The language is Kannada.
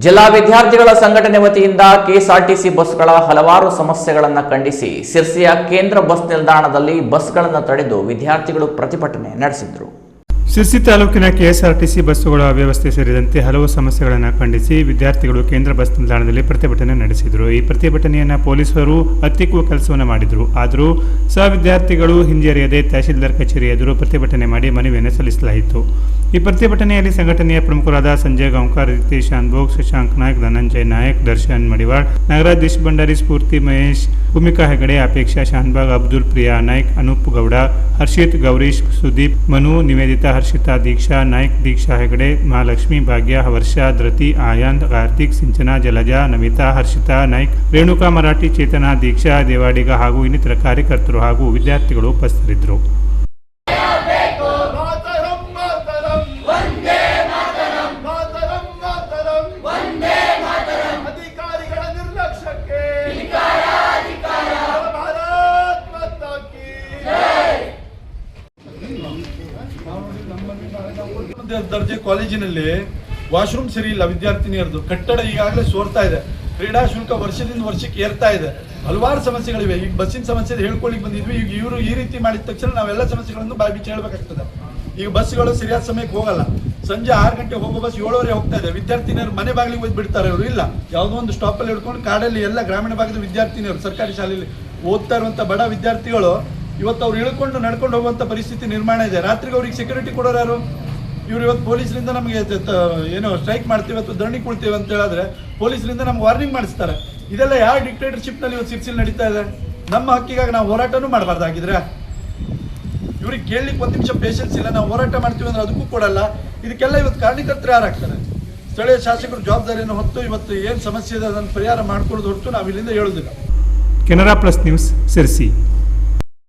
ಜಿಲ್ಲಾ ವಿದ್ಯಾರ್ಥಿಗಳ ಸಂಘಟನೆ ವತಿಯಿಂದ ಕೆಎಸ್ಆರ್ಟಿಸಿ ಬಸ್ಗಳ ಹಲವಾರು ಸಮಸ್ಯೆಗಳನ್ನು ಖಂಡಿಸಿ ಸಿರ್ಸಿಯ ಕೇಂದ್ರ ಬಸ್ ನಿಲ್ದಾಣದಲ್ಲಿ ಬಸ್ಗಳನ್ನು ತಡೆದು ವಿದ್ಯಾರ್ಥಿಗಳು ಪ್ರತಿಭಟನೆ ನಡೆಸಿದರು. ಸಿರ್ಸಿ ತಾಲೂಕಿನ ಕೆಎಸ್ಆರ್ಟಿಸಿ ಬಸ್ಸುಗಳ ಅವ್ಯವಸ್ಥೆ ಸೇರಿದಂತೆ ಹಲವು ಸಮಸ್ಯೆಗಳನ್ನು ಖಂಡಿಸಿ ವಿದ್ಯಾರ್ಥಿಗಳು ಕೇಂದ್ರ ಬಸ್ ನಿಲ್ದಾಣದಲ್ಲಿ ಪ್ರತಿಭಟನೆ ನಡೆಸಿದರು. ಈ ಪ್ರತಿಭಟನೆಯನ್ನು ಪೊಲೀಸರು ಹತ್ತಿಕ್ಕುವ ಕೆಲಸವನ್ನು ಮಾಡಿದರು. ಆದರೂ ಸಹ ವಿದ್ಯಾರ್ಥಿಗಳು ಹಿಂಜರಿಯದೆ ತಹಶೀಲ್ದಾರ್ ಕಚೇರಿ ಎದುರು ಪ್ರತಿಭಟನೆ ಮಾಡಿ ಮನವಿಯನ್ನು ಸಲ್ಲಿಸಲಾಯಿತು. ಈ ಪ್ರತಿಭಟನೆಯಲ್ಲಿ ಸಂಘಟನೆಯ ಪ್ರಮುಖರಾದ ಸಂಜಯ್ ಗಾಂವ್ಕರ್, ರಿತೇಶ್ ಅನ್ಬೋಗ್, ಶಶಾಂಕ್ ನಾಯ್ಕ್, ಧನಂಜಯ್ ನಾಯ್ಕ್, ದರ್ಶನ್ ಮಡಿವಾಡ್, ನಾಗರಾಜ್ ದೇಶಭಂಡಾರಿ, ಸ್ಫೂರ್ತಿ ಮಹೇಶ್, ಭೂಮಿಕಾ ಹೆಗಡೆ, ಅಪೇಕ್ಷಾ, ಶಹನ್ಬಾಗ್, ಅಬ್ದುಲ್, ಪ್ರಿಯಾ ನಾಯ್ಕ್, ಅನೂಪ್ ಗೌಡ, ಹರ್ಷಿತ್, ಗೌರೀಶ್, ಸುದೀಪ್, ಮನು, ನಿವೇದಿತಾ, ಹರ್ಷಿತಾ, ದೀಕ್ಷಾ ನಾಯ್ಕ್, ದೀಕ್ಷಾ ಹೆಗಡೆ, ಮಹಾಲಕ್ಷ್ಮಿ, ಭಾಗ್ಯ, ವರ್ಷ, ಧೃತಿ, ಆಯಾಂದ್, ಕಾರ್ತಿಕ್, ಸಿಂಚನಾ, ಜಲಜಾ, ನಮಿತಾ, ಹರ್ಷಿತಾ ನಾಯ್ಕ್, ರೇಣುಕಾ ಮರಾಠಿ, ಚೇತನಾ, ದೀಕ್ಷಾ, ದೇವಾಡಿಗ ಹಾಗೂ ಇನ್ನಿತರ ಕಾರ್ಯಕರ್ತರು ಹಾಗೂ ವಿದ್ಯಾರ್ಥಿಗಳು ಉಪಸ್ಥಿತರಿದ್ದರು. ದರ್ಜೆ ಕಾಲೇಜಿನಲ್ಲಿ ವಾಶ್ರೂಮ್ ಸರಿ ಇಲ್ಲ, ವಿದ್ಯಾರ್ಥಿನಿಯರದು ಕಟ್ಟಡ ಈಗಾಗಲೇ ಸೋರ್ತಾ ಇದೆ, ಕ್ರೀಡಾ ಶುಲ್ಕ ವರ್ಷದಿಂದ ವರ್ಷಕ್ಕೆ ಏರ್ತಾ ಇದೆ, ಹಲವಾರು ಸಮಸ್ಯೆಗಳಿವೆ. ಈಗ ಬಸ್ಸಿನ ಸಮಸ್ಯೆ ಹೇಳ್ಕೊಳ್ಳಿಕ್ಕೆ ಬಂದಿದ್ವಿ. ಈಗ ಇವರು ಈ ರೀತಿ ಮಾಡಿದ ತಕ್ಷಣ ನಾವೆಲ್ಲ ಸಮಸ್ಯೆಗಳನ್ನು ಬಾಯ್ಬಿಚ್ಚಿ ಹೇಳ್ಬೇಕಾಗ್ತದೆ. ಈಗ ಬಸ್ಗಳು ಸರಿಯಾದ ಸಮಯಕ್ಕೆ ಹೋಗಲ್ಲ. ಸಂಜೆ 6 ಗಂಟೆ ಹೋಗೋ ಬಸ್ 7:30 ಹೋಗ್ತಾ ಇದೆ. ವಿದ್ಯಾರ್ಥಿನಿಯರು ಮನೆ ಬಾಗಿಲಿಗೆ ಹೋಗಿ ಬಿಡ್ತಾರೆ. ಅವರು ಇಲ್ಲ, ಯಾವುದೋ ಒಂದು ಸ್ಟಾಪಲ್ಲಿ ಹಿಡ್ಕೊಂಡು ಕಾಡಲ್ಲಿ ಎಲ್ಲ ಗ್ರಾಮೀಣ ಭಾಗದ ವಿದ್ಯಾರ್ಥಿನಿಯರು ಸರ್ಕಾರಿ ಶಾಲೆಯಲ್ಲಿ ಓದ್ತಾ ಇರುವಂಥ ಬಡ ವಿದ್ಯಾರ್ಥಿಗಳು ಇವತ್ತು ಅವ್ರು ಇಳ್ಕೊಂಡು ನಡ್ಕೊಂಡು ಹೋಗುವಂಥ ಪರಿಸ್ಥಿತಿ ನಿರ್ಮಾಣ ಇದೆ. ರಾತ್ರಿಗೆ ಅವ್ರಿಗೆ ಸೆಕ್ಯೂರಿಟಿ ಕೊಡೋರು ಯಾರು? ಇವ್ರು ಇವತ್ತು ಪೊಲೀಸರಿಂದ ನಮಗೆ ಏನೋ ಸ್ಟ್ರೈಕ್ ಮಾಡ್ತೀವಿ ಅಥವಾ ಧರಣಿ ಕೊಡ್ತೀವಿ ಅಂತ ಹೇಳಿದ್ರೆ ಪೊಲೀಸರಿಂದ ನಮ್ಗೆ ವಾರ್ನಿಂಗ್ ಮಾಡಿಸ್ತಾರೆ. ಇದೆಲ್ಲ ಯಾವ ಡಿಕ್ಟೇಟರ್ಶಿಪ್ನಲ್ಲಿ ಇವತ್ತು ಸಿರ್ಸಿಲ್ ನಡೀತಾ ಇದೆ? ನಮ್ಮ ಹಕ್ಕಿಗಾಗಿ ನಾವು ಹೋರಾಟನೂ ಮಾಡಬಾರ್ದಾಗಿದ್ರೆ ಇವ್ರಿಗೆ ಕೇಳಲಿಕ್ಕೆ 1 ನಿಮಿಷ ಪೇಷನ್ಸ್ ಇಲ್ಲ. ನಾವು ಹೋರಾಟ ಮಾಡ್ತೀವಿ ಅಂದ್ರೆ ಅದಕ್ಕೂ ಕೊಡಲ್ಲ. ಇದಕ್ಕೆಲ್ಲ ಇವತ್ತು ಕಾರಣಕರ್ತರು ಯಾರಾಗ್ತಾರೆ? ಸ್ಥಳೀಯ ಶಾಸಕರು ಜವಾಬ್ದಾರಿಯನ್ನು ಹೊತ್ತು ಇವತ್ತು ಏನು ಸಮಸ್ಯೆ ಇದೆ ಅದನ್ನು ಪರಿಹಾರ ಮಾಡ್ಕೊಳ್ಳೋದು ಹೊರತು ನಾವು ಇಲ್ಲಿಂದ ಹೇಳೋದಿಲ್ಲ. Canara plus news, Sirsi.